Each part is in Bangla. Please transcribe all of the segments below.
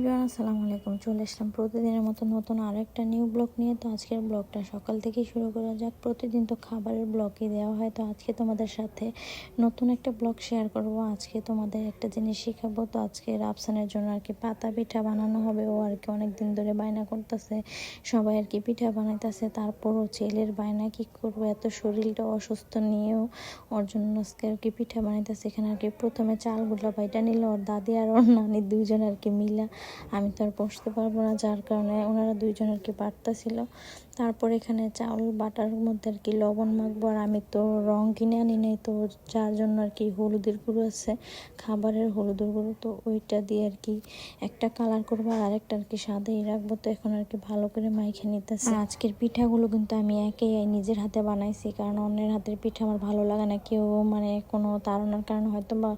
এভরিওয়ান, আসসালামু আলাইকুম। চলে আসলাম প্রতিদিনের মতো নতুন আরও একটা নিউ ব্লগ নিয়ে। তো আজকের ব্লগটা সকাল থেকেই শুরু করা যাক। প্রতিদিন তো খাবারের ব্লগই দেওয়া হয়, তো আজকে তোমাদের সাথে নতুন একটা ব্লগ শেয়ার করব। আজকে তোমাদের একটা জিনিস শেখাবো। তো আজকে রাফসানের জন্য আর কি পাতা পিঠা বানানো হবে। ও আর কি অনেকদিন ধরে বায়না করতেছে, সবাই আর কি পিঠা বানাইতেছে। তারপরও ছেলের বায়না কি করবো, এত শরীরটা অসুস্থ নিয়েও ওর জন্য আজকে আর কি পিঠা বানাইতেছে। এখানে আর কি প্রথমে চালগুলো বাইটা নিল ওর দাদি আর ওর নানি দুইজন আর কি মিলা। আমি তো আর বসতে পারবো না, যার কারণে ওনারা দুইজন আর কি বাটতেছিল। তারপর এখানে চাউল বাটার মধ্যে আর কি লবণ মাখবো। আর আমি তো রং কিনে আনি নাই, তো যার জন্য আর কি হলুদের গুঁড়ো আছে, খাবারের হলুদের গুঁড়ো, তো ওইটা দিয়ে আর কি একটা কালার করবো আর আরেকটা আর কি সাদাই রাখবো। তো এখন আর কি ভালো করে মাইখে নিতেছি। আর আজকের পিঠাগুলো কিন্তু আমি একাই নিজের হাতে বানাইছি, কারণ অন্যের হাতের পিঠা আমার ভালো লাগে না। কেউ মানে কোনো তাড়নার কারণে হয়তো বা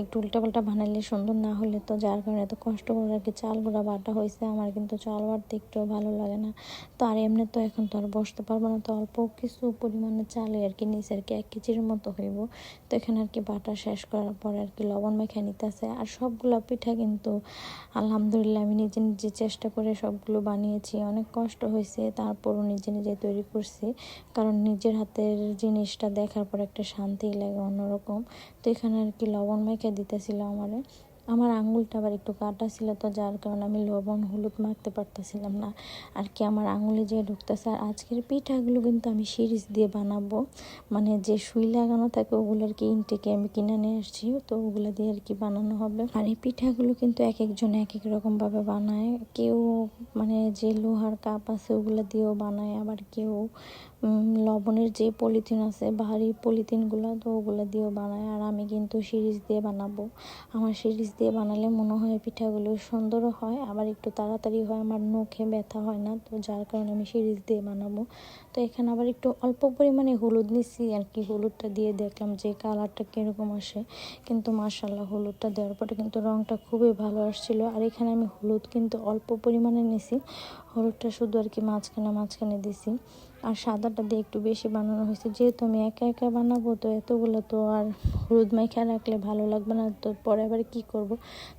একটু উল্টাপাল্টা বানাইলে সুন্দর না হলে, তো যার কারণে এত কষ্ট করে আর কি চালগুলো বাটা হয়েছে। আমার কিন্তু চাল বাটতে একটু ভালো লাগে না। তো আর এমনি তো এখন তো আর বসতে পারবো না, তো অল্প কিছু পরিমাণে চালে আর কি নিচে আর কি 1 কেজির মতো হইব। তো এখানে আর কি বাটা শেষ করার পরে আর কি লবণ মেখে নিতেছে। আর সবগুলো পিঠা কিন্তু আলহামদুলিল্লাহ আমি নিজে নিজে চেষ্টা করে সবগুলো বানিয়েছি। অনেক কষ্ট হয়েছে, তারপরও নিজে নিজে তৈরি করছি, কারণ নিজের হাতের জিনিসটা দেখার পর একটা শান্তি লাগে অন্যরকম। তো এখানে আর কি লবণ মেখে দিতেছিল আমার আঙুলটা আবার একটু কাটা ছিল, তো যার কারণে আমি লবণ হলুদ মাখতে পারতেছিলাম না আর কি, আমার আঙুলে যে ঢুকতেছে। আর আজকের পিঠাগুলো কিন্তু আমি সিরিজ দিয়ে বানাবো, মানে যে সুই লাগানো থাকে ওগুলো আর কি ইনটেকে আমি কিনে নিয়ে আসছি, তো ওগুলো দিয়ে আর কি বানানো হবে। আর এই পিঠাগুলো কিন্তু এক একজন এক এক রকম ভাবে বানায়। কেউ মানে যে লোহার কাপ আছে ওগুলো দিয়েও বানায়, আবার কেউ লবণের যে পলিথিন আছে ভারী পলিথিনগুলো, তো ওগুলো দিয়েও বানায়। আর আমি কিন্তু সিরিজ দিয়ে বানাবো। আমার সিরিজ দিয়ে বানালে মনে হয় পিঠাগুলো সুন্দরও হয়, আবার একটু তাড়াতাড়ি হয়, আমার নখে ব্যথা হয় না, তো যার কারণে আমি সিরিজ দিয়ে বানাবো। তো এখানে আবার একটু অল্প পরিমাণে হলুদ নিচ্ছি আর কি, হলুদটা দিয়ে দেখলাম যে কালারটা কীরকম আসে। কিন্তু মাশাল্লাহ হলুদটা দেওয়ার পরে কিন্তু রঙটা খুবই ভালো আসছিল। আর এখানে আমি হলুদ কিন্তু অল্প পরিমাণে নিছি, হলুদটা শুধু আর কি মাঝখানে মাঝখানে দিছি। আর সাদাটা দিয়ে একটু বেশি বানানো হয়েছে, যেহেতু আমি একা একা বানাবো, তো এতগুলো তো আর হলুদ মাখা রাখলে ভালো লাগবে না, তো পরে আবার কী করব।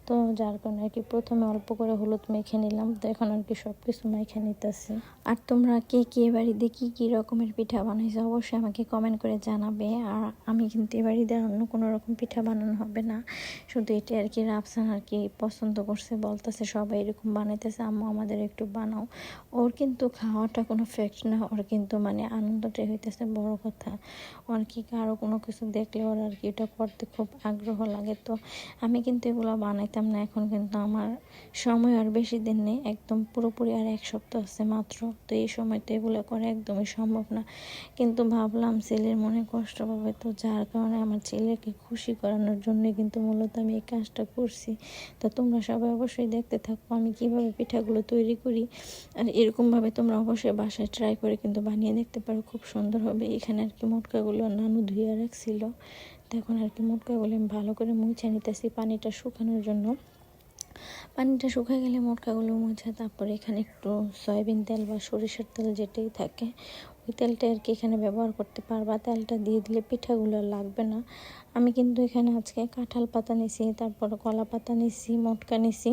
তো যার কারণে আর কি প্রথমে অল্প করে হলুদ মেখে নিলাম। তো এখন আর কি সব কিছু মেখে নিতেছি। আর তোমরা কে কে বাড়িতে কী কী রকমের পিঠা বানাইছো অবশ্যই আমাকে কমেন্ট করে জানাবে। আর আমি কিন্তু এ বাড়িতে অন্য কোনো রকম পিঠা বানানো হবে না, শুধু এটা আর কি রাফসান আর কি পছন্দ করছে, বলতেছে সবাই এরকম বানাইতেছে, আম্মু আমাদের একটু বানাও। ওর কিন্তু খাওয়াটা কোনো ফ্যাক্ট না, ওর কিন্তু মানে আনন্দটাই হইতেছে বড় কথা। ওর কি কারো কোনো কিছু দেখলে ওর আর কি এটা করতে খুব আগ্রহ লাগে। তো আমি কিন্তু এগুলো বানাইতাম না, এখন কিন্তু আমার সময় আর বেশি দিন নেই, একদম পুরোপুরি আর 1 সপ্তাহ আছে মাত্র। তো এই সময়তে এগুলো করা একদমই সম্ভব না, কিন্তু ভাবলাম ছেলের মনে কষ্ট পাবে, তো যার কারণে আমার ছেলেকে খুশি করানোর জন্য কিন্তু মূলত আমি এই কাজটা করছি। তো তোমরা সবাই অবশ্যই দেখতে থাকো আমি কিভাবে পিঠাগুলো তৈরি করি। আর এরকমভাবে তোমরা অবশ্যই বাসায় ট্রাই করে কিন্তু বানিয়ে দেখতে পারো, খুব সুন্দর হবে। এখানে আর কি মোটকাগুলো নানু ধুয়ে রাখছিল, তো এখন আর কি মোটকাগুলো আমি ভালো করে মুছে নিতেছি পানিটা শুকানোর জন্য। পানিটা শুকিয়ে গেলে মোটকাগুলো মুছে তারপরে এখানে একটু সয়াবিন তেল বা সরিষার তেল যেটাই থাকে ওই তেলটা আর কি এখানে ব্যবহার করতে পারবা। তেলটা দিয়ে দিলে পিঠাগুলো লাগবে না। আমি কিন্তু এখানে আজকে কাঁঠাল পাতা নিছি, তারপরে কলা পাতা নিছি, মোটকা নিছি।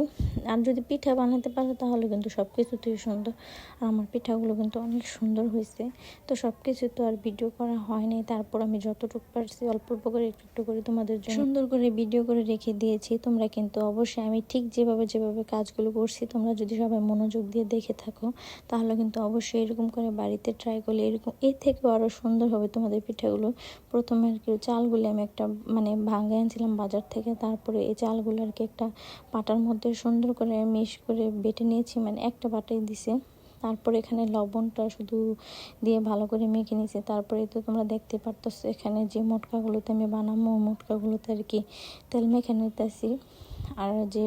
আর যদি পিঠা বানাতে পারো তাহলে কিন্তু সব কিছুতেই সুন্দর। আর আমার পিঠাগুলো কিন্তু অনেক সুন্দর হয়েছে। তো সব কিছু তো আর ভিডিও করা হয়নি, তারপর আমি যতটুকু পারছি অল্প অল্প করে একটু একটু করে তোমাদের জন্য সুন্দর করে ভিডিও করে রেখে দিয়েছি। তোমরা কিন্তু অবশ্যই আমি ঠিক যেভাবে যেভাবে কাজগুলো করছি তোমরা যদি সবাই মনোযোগ দিয়ে দেখে থাকো, তাহলে কিন্তু অবশ্যই এরকম করে বাড়িতে ট্রাই করলে এরকম এর থেকেও আরও সুন্দর হবে তোমাদের পিঠাগুলো। প্রথমে আর কি চালগুলো আমি একটা মানে ভাঙে আনছিলাম বাজার থেকে, তারপরে এই চালগুলো আর কি একটা পাটার মধ্যে সুন্দর করে মিক্স করে বেটে নিয়েছি, মানে একটা বাটাই দিছে। তারপরে এখানে লবণটা শুধু দিয়ে ভালো করে মেখে নিয়েছি। তারপরে তো তোমরা দেখতে পারতেছো এখানে যে মোটকাগুলোতে আমি বানাবো মোটকাগুলোতে আর কি তেল মেখে নিতেছি। আর যে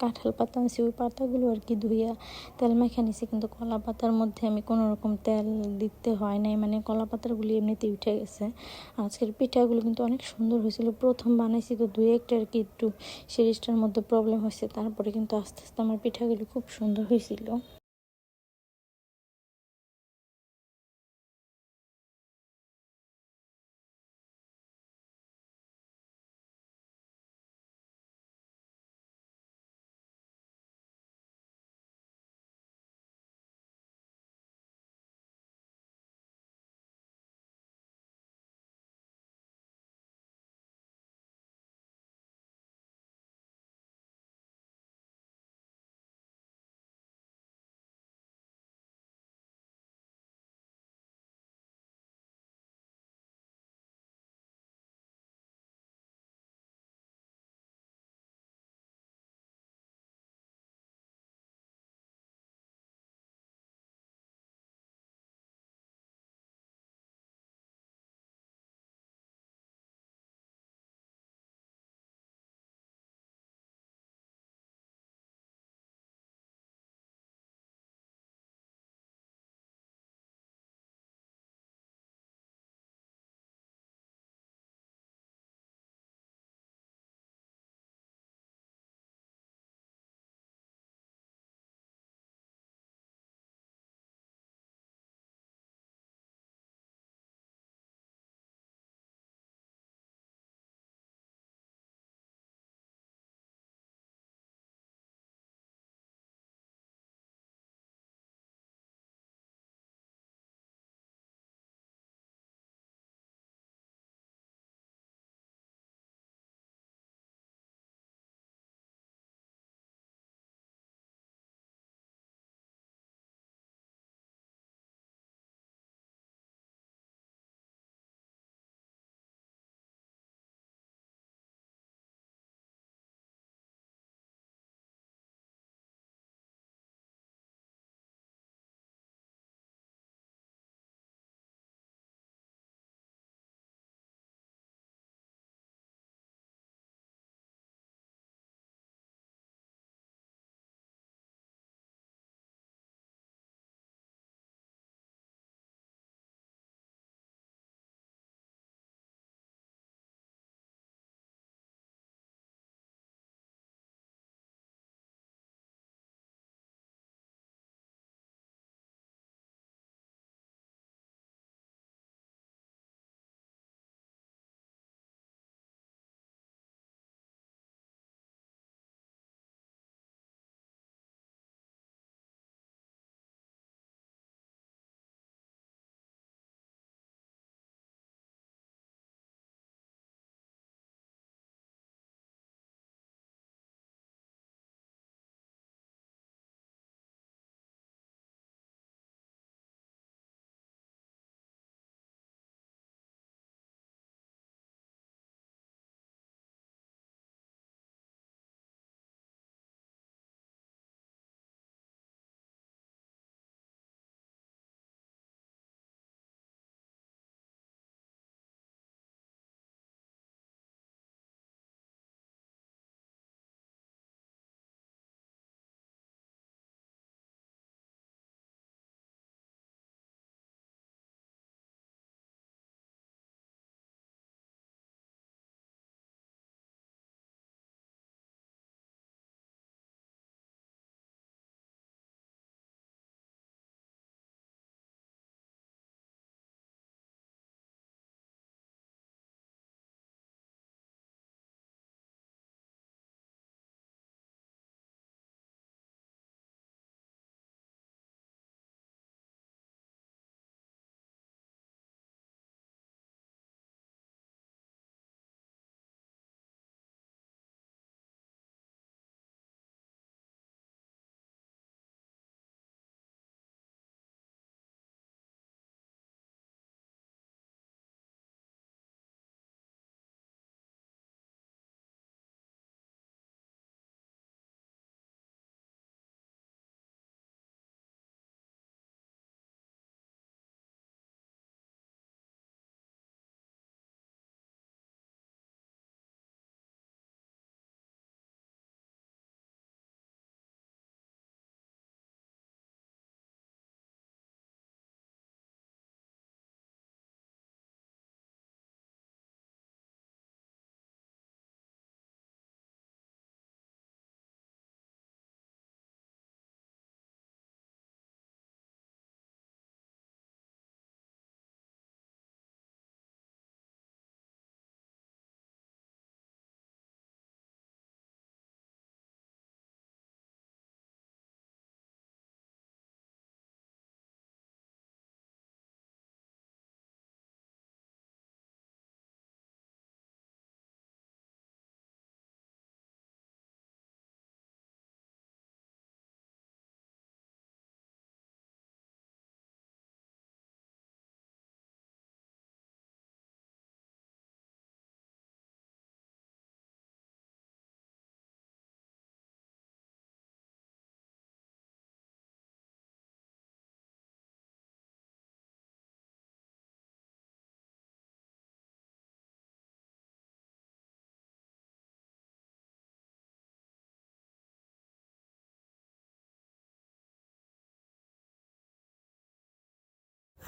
কাঁঠাল পাতা আছে ওই পাতাগুলো আর কি ধুইয়া তেল মেখে নিছি, কিন্তু কলা পাতার মধ্যে আমি কোনো রকম তেল দিতে হয় নাই, মানে কলা পাতাগুলি এমনিতেই উঠে গেছে। আজকের পিঠাগুলো কিন্তু অনেক সুন্দর হয়েছিল, প্রথম বানাইছি তো 2-1টা আর কি একটু সিরিজটার মধ্যে প্রবলেম হয়েছে, তারপরে কিন্তু আস্তে আস্তে আমার পিঠাগুলো খুব সুন্দর হয়েছিল।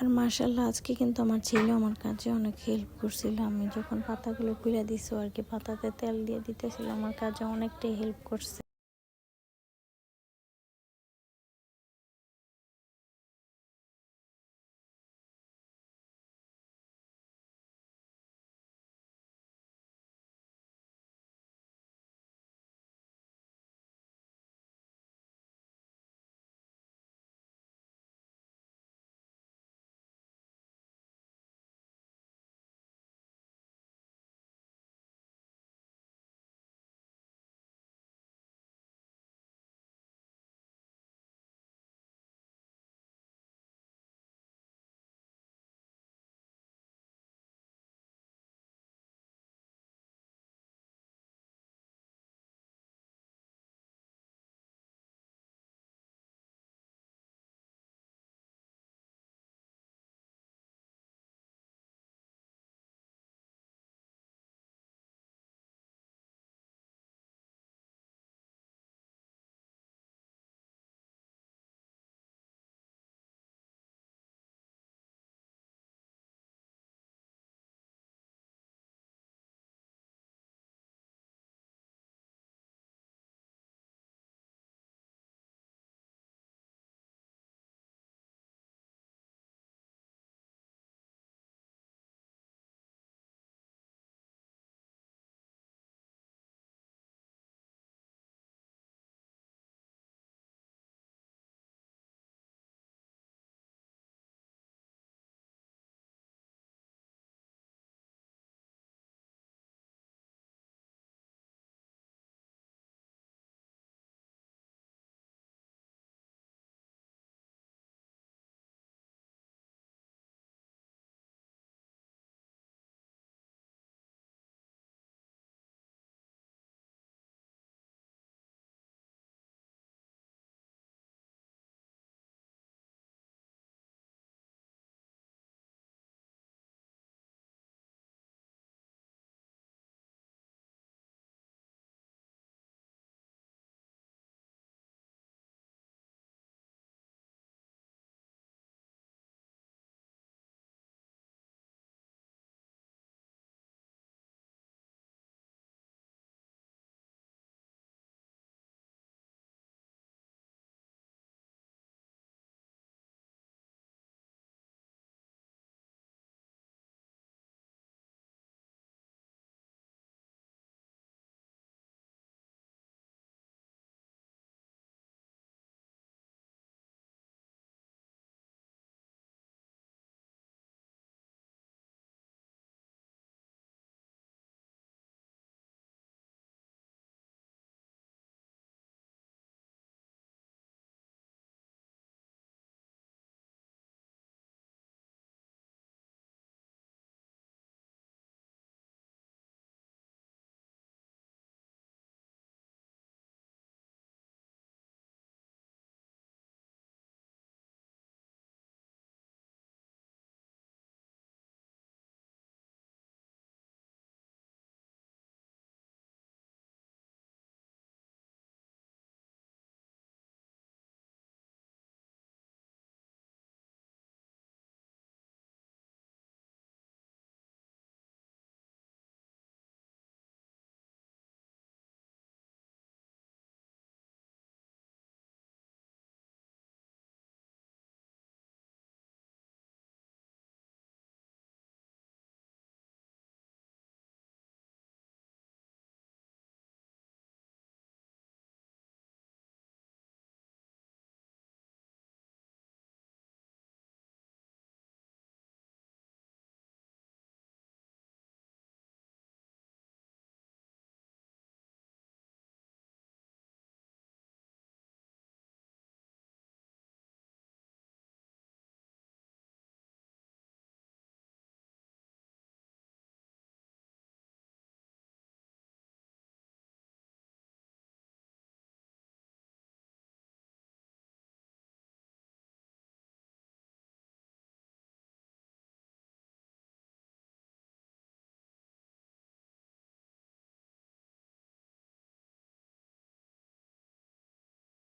আর মাশাআল্লাহ আজকে কিন্তু আমার ছেলে আমার কাজে অনেক হেল্প করছিল। আমি যখন পাতাগুলো কুইলা দিছি আর কি পাতাতে তেল দিয়ে দিতেছিল, আমার কাজে অনেকটাই হেল্প করছে।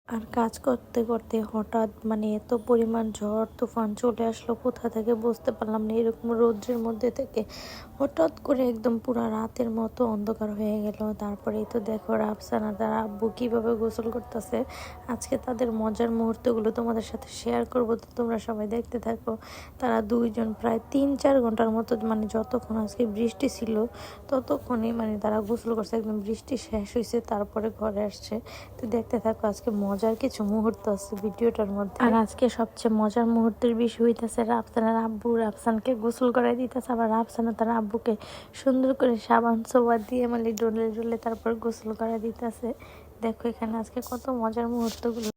আর কাজ করতে করতে হঠাৎ মানে এত পরিমাণ ঝড় তুফান চলে আসলো কোথা থেকে বুঝতে পারলাম না। এরকম রৌদ্রের মধ্যে থেকে হঠাৎ করে একদম পুরা রাতের মতো অন্ধকার হয়ে গেল। তারপরেই তো দেখো রাফসানা তার আব্বু কীভাবে গোসল করতেছে। আজকে তাদের মজার মুহূর্তগুলো তোমাদের সাথে শেয়ার করব, তো তোমরা সবাই দেখতে থাকো। তারা দুইজন প্রায় 3-4 ঘন্টার মতো মানে যতক্ষণ আজকে বৃষ্টি ছিল ততক্ষণই মানে তারা গোসল করছে, একদম বৃষ্টি শেষ হয়েছে তারপরে ঘরে আসছে। তো দেখতে থাকো, আজকে মজার কিছু মুহূর্ত আছে ভিডিওটার মধ্যে। আর আজকে সবচেয়ে মজার মুহূর্তের বিষয় হইতেছে রাফসানের আব্বু রাফসানকে গোসল করাই দিতেছে, আবার রাফসানা তার আব্বুকে সুন্দর করে সাবান সোবা দিয়ে মানে ডলে ডলে তারপর গোসল করাই দিতেছে। দেখো এখানে আজকে কত মজার মুহূর্তগুলো।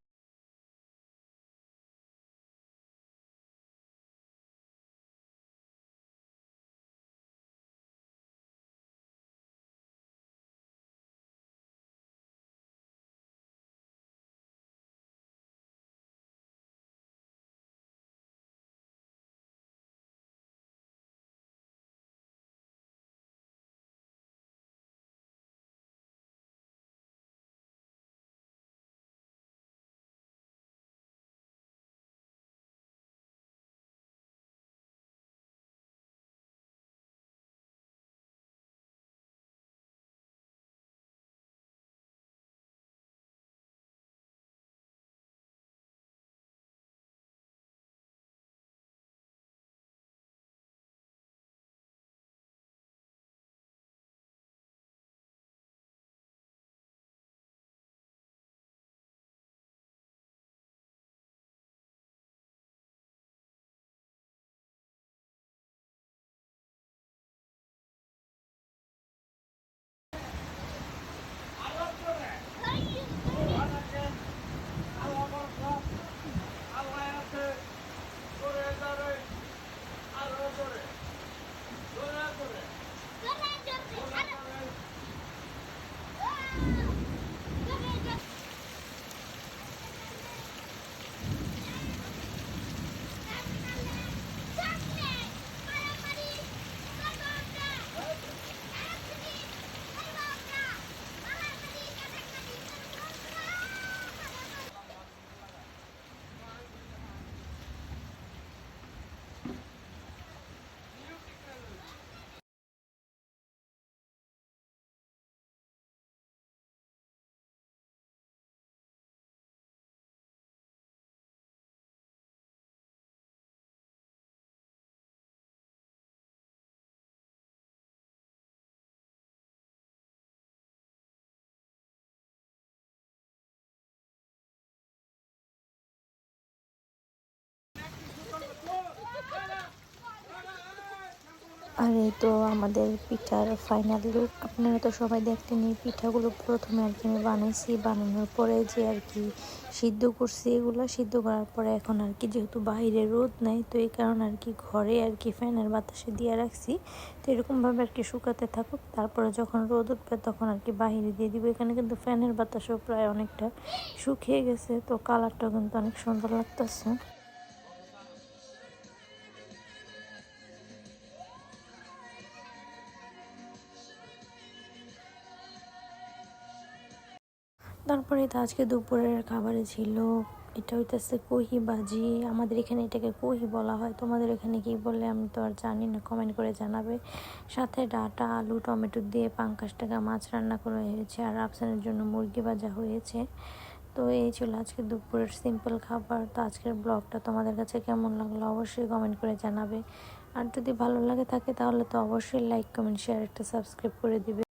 আর এই তো আমাদের পিঠার ফাইনাল লুক। আপনারা তো সবাই দেখলেন এই পিঠাগুলো প্রথমে আর কি আমি বানাইছি, বানানোর পরে যে আর কি সিদ্ধ করছি, এগুলো সিদ্ধ করার পরে এখন আর কি যেহেতু বাইরে রোদ নাই তো এই কারণে আর কি ঘরে আর কি ফ্যানের বাতাসে দিয়ে রাখছি। তো এরকমভাবে আর কি শুকাতে থাকুক, তারপরে যখন রোদ উঠবে তখন আর কি বাইরে দিয়ে দিব। এখানে কিন্তু ফ্যানের বাতাসও প্রায় অনেকটা শুকিয়ে গেছে, তো কালারটাও কিন্তু অনেক সুন্দর লাগতেছে। তারপরে তো আজকে দুপুরের খাবারে ছিল এটা হইতেছে কহি ভাজি। আমাদের এখানে এটাকে কহি বলা হয়, তোমাদের এখানে কি বলে আমি তো আর জানি না, কমেন্ট করে জানাবে। সাথে ডাটা আলু টমেটো দিয়ে ৫০ টাকা মাছ রান্না করা হয়েছে, আর আফসানের জন্য মুরগি ভাজা হয়েছে। তো এই ছিল আজকে দুপুরের সিম্পল খাবার। তো আজকের ব্লগটা তোমাদের কাছে কেমন লাগলো অবশ্যই কমেন্ট করে জানাবে। আর যদি ভালো লাগে থাকে তাহলে তো অবশ্যই লাইক কমেন্ট শেয়ার একটা সাবস্ক্রাইব করে দিবে।